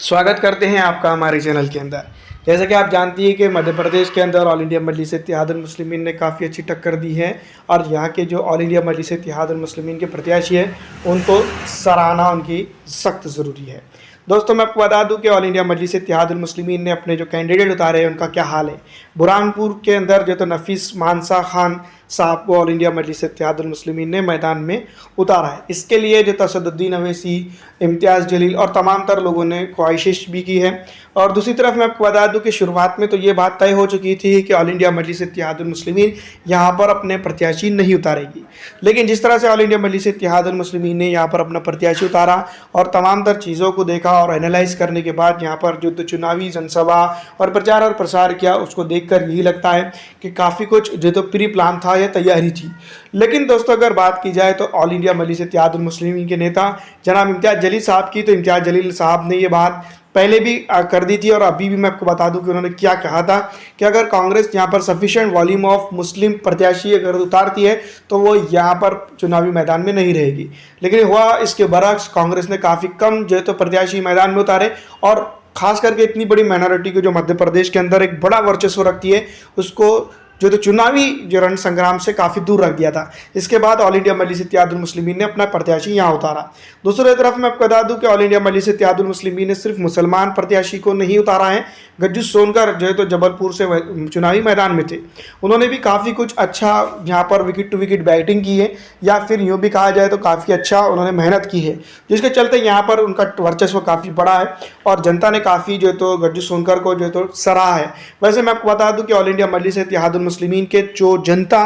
स्वागत करते हैं आपका हमारे चैनल के अंदर। जैसा कि आप जानती हैं कि मध्य प्रदेश के अंदर ऑल इंडिया मजलिस इत्तेहादुल मुस्लिमीन ने काफ़ी अच्छी टक्कर दी है और यहाँ के जो ऑल इंडिया मजलिस इत्तेहादुल मुस्लिमीन के प्रत्याशी हैं उनको सराहना उनकी सख्त ज़रूरी है। दोस्तों, मैं आपको बता दूं कि ऑल इंडिया मजलिस इत्तेहादुल मुस्लिमीन ने अपने जो कैंडिडेट उतारे हैं उनका क्या हाल है। बुरहानपुर के अंदर जो तो नफीस मानसा खान साहब को ऑल इंडिया मजलिस इत्तेहादुल मुस्लिमीन ने मैदान में उतारा है। इसके लिए जो असदुद्दीन अवैसी, इम्तियाज़ जलील और तमाम तर लोगों ने ख्वाहिश भी की है। और दूसरी तरफ मैं आपको बता दूं कि शुरुआत में तो ये बात तय हो चुकी थी कि ऑल इंडिया मजलिस इत्तेहादुल मुस्लिमीन यहाँ पर अपने प्रत्याशी नहीं उतारेगी, लेकिन जिस तरह से ऑल इंडिया मजलिस इत्तेहादुल मुस्लिमीन ने यहाँ पर अपना प्रत्याशी उतारा और तमाम तर चीज़ों को देखा और एनालाइज करने के बाद यहाँ पर जो चुनावी जनसभा और प्रचार और प्रसार किया, उसको देखकर यही लगता है कि काफ़ी कुछ जो तो प्री प्लान था या तैयारी थी। लेकिन दोस्तों, अगर बात की जाए तो ऑल इंडिया मजलिस इत्तेहादुल मुस्लिमीन के नेता जनाब इम्तियाज़ जलील साहब की, तो इम्तियाज़ जलील साहब ने ये बात पहले भी कर दी थी और अभी भी मैं आपको बता दूं कि उन्होंने क्या कहा था कि अगर कांग्रेस यहाँ पर सफिशिएंट वॉल्यूम ऑफ मुस्लिम प्रत्याशी अगर उतारती है तो वो यहाँ पर चुनावी मैदान में नहीं रहेगी। लेकिन हुआ इसके बरक्स, कांग्रेस ने काफ़ी कम जो है तो प्रत्याशी मैदान में उतारे और खास करके इतनी बड़ी माइनॉरिटी को जो मध्य प्रदेश के अंदर एक बड़ा वर्चस्व रखती है उसको जो तो चुनावी जो रण संग्राम से काफ़ी दूर रख दिया था। इसके बाद ऑल इंडिया मजलिस इत्तेहादुल मुस्लिमीन ने अपना प्रत्याशी यहाँ उतारा। दूसरी तरफ मैं आपको बता दूं कि ऑल इंडिया मजलिस इत्तेहादुल मुस्लिमीन ने सिर्फ मुसलमान प्रत्याशी को नहीं उतारा है। गज्जू सोनकर जो है तो जबलपुर से चुनावी मैदान में थे, उन्होंने भी काफ़ी कुछ अच्छा यहाँ पर विकेट टू विकेट बैटिंग की है, या फिर यूँ भी कहा जाए तो काफ़ी अच्छा उन्होंने मेहनत की है, जिसके चलते यहाँ पर उनका वर्चस्व काफ़ी बड़ा है और जनता ने काफ़ी जो है तो गज्जू सोनकर को जो है तो सराहा है। वैसे मैं आपको बता दूं कि ऑल इंडिया मजलिस इत्तेहादुल मुस्लिमीन के जो जनता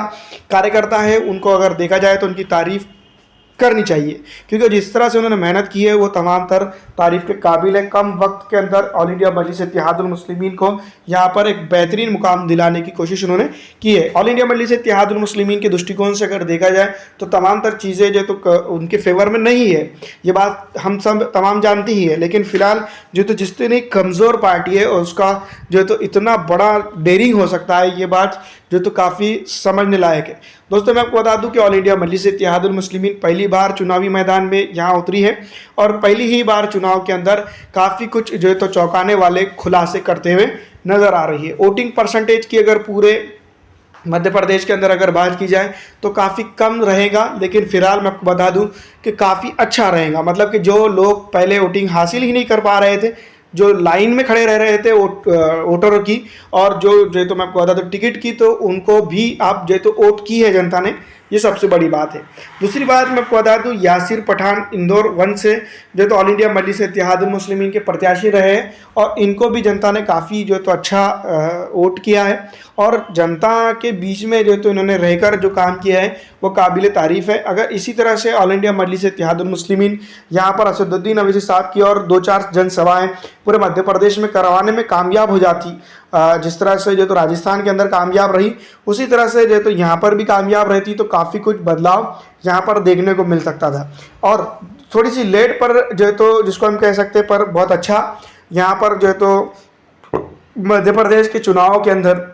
कार्यकर्ता है उनको अगर देखा जाए तो उनकी तारीफ करनी चाहिए, क्योंकि जिस तरह से उन्होंने मेहनत की है वो तमाम तर तारीफ के काबिल है। कम वक्त के अंदर ऑल इंडिया मजलिस इत्तेहादुल मुस्लिमीन को यहाँ पर एक बेहतरीन मुकाम दिलाने की कोशिश उन्होंने की है। ऑल इंडिया मजलिस इत्तेहादुल मुस्लिमीन के दृष्टिकोण से अगर देखा जाए तो तमाम तर चीज़ें जो तो उनके फेवर में नहीं है, ये बात हम सब तमाम जानती ही है। लेकिन फिलहाल जो तो जितनी कमज़ोर पार्टी है और उसका जो तो इतना बड़ा डेयरिंग हो सकता है, ये बात जो तो काफ़ी समझने लायक है। दोस्तों, मैं आपको बता दूं कि ऑल इंडिया मजलिस इत्तेहादुल मुस्लिमीन पहली बार चुनावी मैदान में यहाँ उतरी है और पहली ही बार चुनाव के अंदर काफ़ी कुछ जो है तो चौंकाने वाले खुलासे करते हुए नज़र आ रही है। वोटिंग परसेंटेज की अगर पूरे मध्य प्रदेश के अंदर अगर बात की जाए तो काफ़ी कम रहेगा, लेकिन फिलहाल मैं आपको बता दूं कि काफ़ी अच्छा रहेगा। मतलब कि जो लोग पहले वोटिंग हासिल ही नहीं कर पा रहे थे, जो लाइन में खड़े रह रहे थे वोटरों की, और जो तो मैं आपको बता दूं टिकट की, तो उनको भी आप जो तो वोट की है जनता ने, ये सबसे बड़ी बात है। दूसरी बात मैं आपको बता दूं, यासिर पठान इंदौर 1 से जो तो ऑल इंडिया मजलिस इत्तेहादुल मुस्लिमीन के प्रत्याशी रहे हैं और इनको भी जनता ने काफ़ी जो तो अच्छा वोट किया है और जनता के बीच में जो तो इन्होंने रहकर जो काम किया है वो काबिल तारीफ़ है। अगर इसी तरह से ऑल इंडिया मजलिस इत्तेहादुल मुस्लिमीन यहाँ पर असदुद्दीन अवैसी साहब की और 2-4 जनसभाएँ पूरे मध्य प्रदेश में करवाने में कामयाब हो जाती, जिस तरह से जो तो राजस्थान के अंदर कामयाब रही, उसी तरह से जो तो यहाँ पर भी कामयाब रहती, तो काफ़ी कुछ बदलाव यहाँ पर देखने को मिल सकता था। और थोड़ी सी लेट पर जो है तो जिसको हम कह सकते हैं पर बहुत अच्छा यहाँ पर जो है तो मध्य प्रदेश के चुनाव के अंदर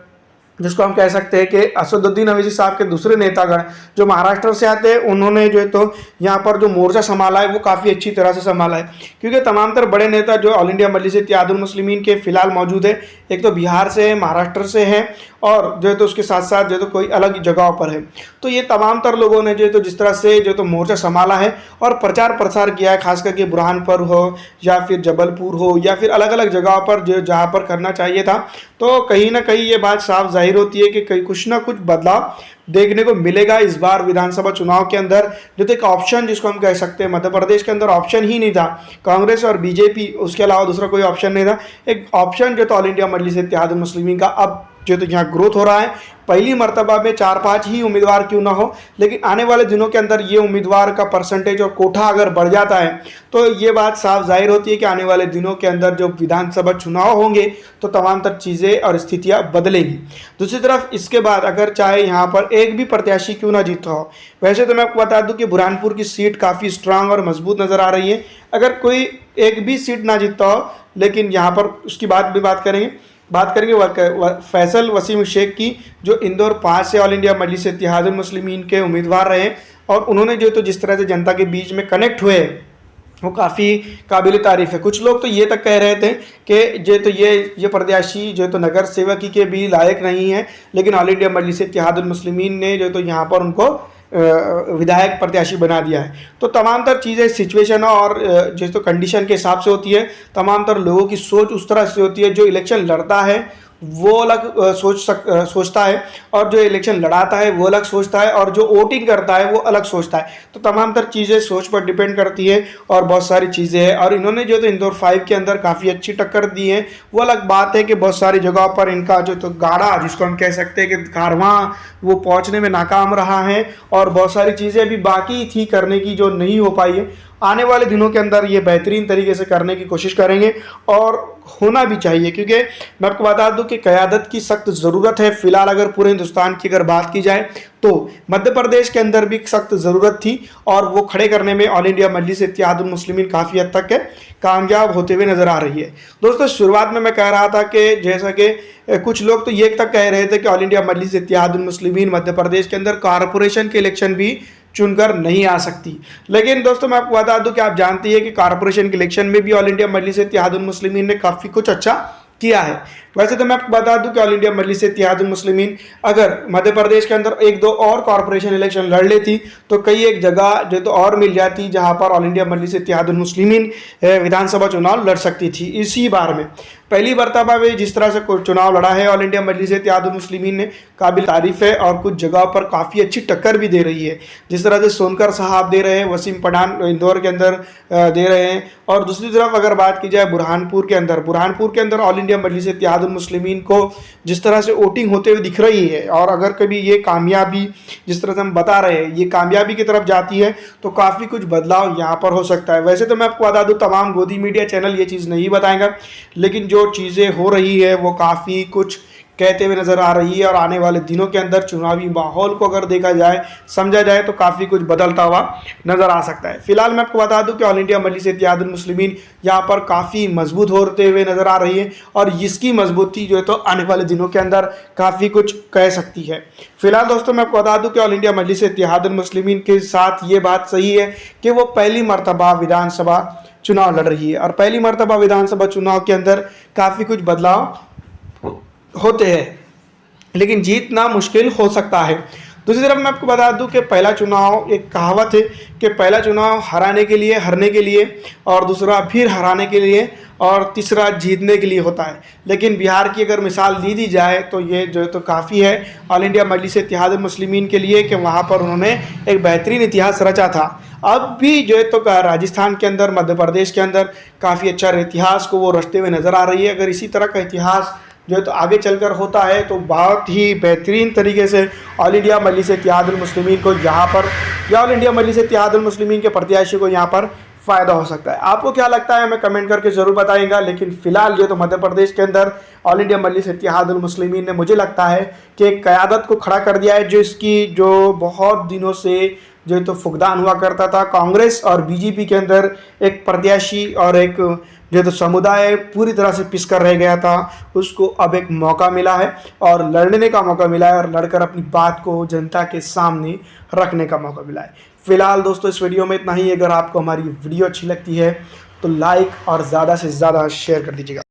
जिसको हम कह सकते हैं कि असदुद्दीन अवैसी साहब के दूसरे नेतागण जो महाराष्ट्र से आते हैं, उन्होंने जो है तो यहाँ पर जो मोर्चा संभाला है वो काफ़ी अच्छी तरह से संभाला है, क्योंकि तमाम तर बड़े नेता जो ऑल इंडिया मजलिस इत्तेहादुल मुस्लिमीन के फिलहाल मौजूद है, एक तो बिहार से है, महाराष्ट्र से है और जो है तो उसके साथ साथ जो है तो कोई अलग जगहों पर है। तो ये तमाम तर लोगों ने जो है तो जिस तरह से जो तो मोर्चा संभाला है और प्रचार प्रसार किया है, खास करके बुरहानपुर हो या फिर जबलपुर हो या फिर अलग अलग जगहों पर जो जहाँ पर करना चाहिए था, तो कहीं ना कहीं ये बात साफ जाहिर होती है कि कहीं कुछ ना कुछ बदलाव देखने को मिलेगा इस बार विधानसभा चुनाव के अंदर। जो तो एक ऑप्शन जिसको हम कह सकते हैं, मध्य प्रदेश के अंदर ऑप्शन ही नहीं था, कांग्रेस और बीजेपी, उसके अलावा दूसरा कोई ऑप्शन नहीं था। एक ऑप्शन जो तो ऑल इंडिया मजलिस इत्तेहादुल मुस्लिमीन का अब जो तो यहाँ ग्रोथ हो रहा है। पहली मर्तबा में 4-5 ही उम्मीदवार क्यों ना हो, लेकिन आने वाले दिनों के अंदर ये उम्मीदवार का परसेंटेज और कोठा अगर बढ़ जाता है तो ये बात साफ जाहिर होती है कि आने वाले दिनों के अंदर जो विधानसभा चुनाव होंगे तो तमाम तर चीज़ें और स्थितियाँ बदलेगी। दूसरी तरफ इसके बाद अगर चाहे यहाँ पर एक भी प्रत्याशी क्यों ना जीता हो, वैसे तो मैं आपको बता दूं कि बुरहानपुर की सीट काफ़ी स्ट्रांग और मजबूत नज़र आ रही है। अगर कोई एक भी सीट ना जीतता हो, लेकिन यहाँ पर उसकी बात करेंगे फैसल वसीम शेख की, जो इंदौर 5 से ऑल इंडिया मजलिस इत्तेहादुल मुस्लिमीन के उम्मीदवार रहे और उन्होंने जो तो जिस तरह से जनता के बीच में कनेक्ट हुए वो काफ़ी काबिल तारीफ़ है। कुछ लोग तो ये तक कह रहे थे कि ये प्रत्याशी जो तो नगर सेवकी के भी लायक नहीं है, लेकिन ऑल इंडिया मजलिस इत्तेहादुल मुस्लिमीन ने जो तो यहाँ पर उनको विधायक प्रत्याशी बना दिया है। तो तमाम तर चीज़ें सिचुएशन और जो तो कंडीशन के हिसाब से होती है, तमाम तर लोगों की सोच उस तरह से होती है। जो इलेक्शन लड़ता है वो अलग सोचता है, और जो इलेक्शन लड़ाता है वो अलग सोचता है, और जो वोटिंग करता है वो अलग सोचता है। तो तमाम तर चीज़ें सोच पर डिपेंड करती है और बहुत सारी चीज़ें हैं। और इन्होंने जो तो इंदौर 5 के अंदर काफ़ी अच्छी टक्कर दी है। वो अलग बात है कि बहुत सारी जगहों पर इनका जो तो गाड़ा, जिसको हम कह सकते हैं कि कारवां, वो पहुंचने में नाकाम रहा है, और बहुत सारी चीज़ें अभी बाकी थी करने की जो नहीं हो पाई है। आने वाले दिनों के अंदर ये बेहतरीन तरीके से करने की कोशिश करेंगे, और होना भी चाहिए, क्योंकि मैं आपको बता दूं कि क़यादत की सख्त ज़रूरत है। फिलहाल अगर पूरे हिंदुस्तान की अगर बात की जाए तो मध्य प्रदेश के अंदर भी सख्त ज़रूरत थी, और वो खड़े करने में ऑल इंडिया मजलिस इत्तेहादुल मुस्लिमीन काफ़ी हद तक कामयाब होते हुए नज़र आ रही है। दोस्तों, शुरुआत में मैं कह रहा था कि जैसा कि कुछ लोग तो ये तक कह रहे थे कि ऑल इंडिया मजलिस इत्तेहादुल मुस्लिमीन मध्य प्रदेश के अंदर कॉरपोरेशन के इलेक्शन भी चुनकर नहीं आ सकती। लेकिन दोस्तों, मैं आपको बता दूं कि आप जानते हैं कि कॉरपोरेशन के इलेक्शन में भी ऑल इंडिया मजलिस इत्तेहादुल मुस्लिमीन ने काफ़ी कुछ अच्छा किया है। वैसे तो मैं आपको बता दूं कि ऑल इंडिया मजलिस इत्तेहादुल मुस्लिमीन अगर मध्य प्रदेश के अंदर एक दो और कॉरपोरेशन इलेक्शन लड़ लेती तो कई एक जगह जो तो और मिल जाती जहां पर ऑल इंडिया मजलिस इत्तेहादुल मुस्लिमीन विधानसभा चुनाव लड़ सकती थी। इसी बार में पहली मरतबा में जिस तरह से चुनाव लड़ा है ऑल इंडिया मजलिस इत्तेहादुल मुस्लिमीन ने, काबिल तारीफ़ है, और कुछ जगह पर काफ़ी अच्छी टक्कर भी दे रही है। जिस तरह से सोनकर साहब दे रहे हैं, वसीम पठान इंदौर के अंदर दे रहे हैं, और दूसरी तरफ अगर बात की जाए बुरहानपुर के अंदर ऑल इंडिया मजलिस इत्तेहादुल मुस्लिमीन को जिस तरह से वोटिंग होते हुए दिख रही है, और अगर कभी ये कामयाबी, जिस तरह से हम बता रहे हैं, ये कामयाबी की तरफ जाती है तो काफ़ी कुछ बदलाव यहाँ पर हो सकता है। वैसे तो मैं आपको बता दूँ तमाम गोदी मीडिया चैनल ये चीज़ नहीं बताएंगा, लेकिन जो चीज़ें हो रही है वो काफ़ी कुछ कहते हुए नज़र आ रही है, और आने वाले दिनों के अंदर चुनावी माहौल को अगर देखा जाए, समझा जाए, तो काफ़ी कुछ बदलता हुआ नज़र आ सकता है। फिलहाल मैं आपको बता दूं कि ऑल इंडिया मजलिस इत्तेहादुल मुस्लिमीन यहाँ पर काफ़ी मजबूत होते हुए नज़र आ रही है, और इसकी मजबूती जो है तो आने वाले दिनों के अंदर काफ़ी कुछ कह सकती है। फिलहाल दोस्तों, मैं आपको बता दूं कि ऑल इंडिया मजलिस इत्तेहादुल मुस्लिमीन के साथ ये बात सही है कि वो पहली मरतबा विधानसभा चुनाव लड़ रही है, और पहली मरतबा विधानसभा चुनाव के अंदर काफ़ी कुछ बदलाव होते हैं, लेकिन जीतना मुश्किल हो सकता है। दूसरी तरफ मैं आपको बता दूं कि पहला चुनाव, एक कहावत है कि पहला चुनाव हराने के लिए, हारने के लिए, और दूसरा फिर हराने के लिए, और तीसरा जीतने के लिए होता है। लेकिन बिहार की अगर मिसाल दी जाए तो ये जो तो काफ़ी है ऑल इंडिया मजलिस इत्तेहादुल मुस्लिमीन के लिए कि वहाँ पर उन्होंने एक बेहतरीन इतिहास रचा था। अब भी जो है तो राजस्थान के अंदर, मध्य प्रदेश के अंदर काफ़ी अच्छा इतिहास को वो रचते हुए नज़र आ रही है। अगर इसी तरह का इतिहास जो है तो आगे चलकर होता है तो बहुत ही बेहतरीन तरीके से ऑल इंडिया मजलिस इत्तेहादुल मुस्लिमीन को यहाँ पर, या ऑल इंडिया मजलिस इत्तेहादुल मुस्लिमीन के प्रत्याशी को यहाँ पर फ़ायदा हो सकता है। आपको क्या लगता है हमें कमेंट करके ज़रूर बताइएगा। लेकिन फिलहाल जो तो मध्य प्रदेश के अंदर ऑल इंडिया मजलिस इत्तेहादुल मुस्लिमीन ने, मुझे लगता है कि एक क़यादत को खड़ा कर दिया है, जो इसकी जो बहुत दिनों से जो तो फुकदान हुआ करता था। कांग्रेस और बीजेपी के अंदर एक प्रत्याशी और एक जो तो समुदाय पूरी तरह से पिस कर रह गया था, उसको अब एक मौका मिला है और लड़ने का मौका मिला है, और लड़कर अपनी बात को जनता के सामने रखने का मौका मिला है। फिलहाल दोस्तों, इस वीडियो में इतना ही। अगर आपको हमारी वीडियो अच्छी लगती है तो लाइक और ज़्यादा से ज़्यादा शेयर कर दीजिएगा।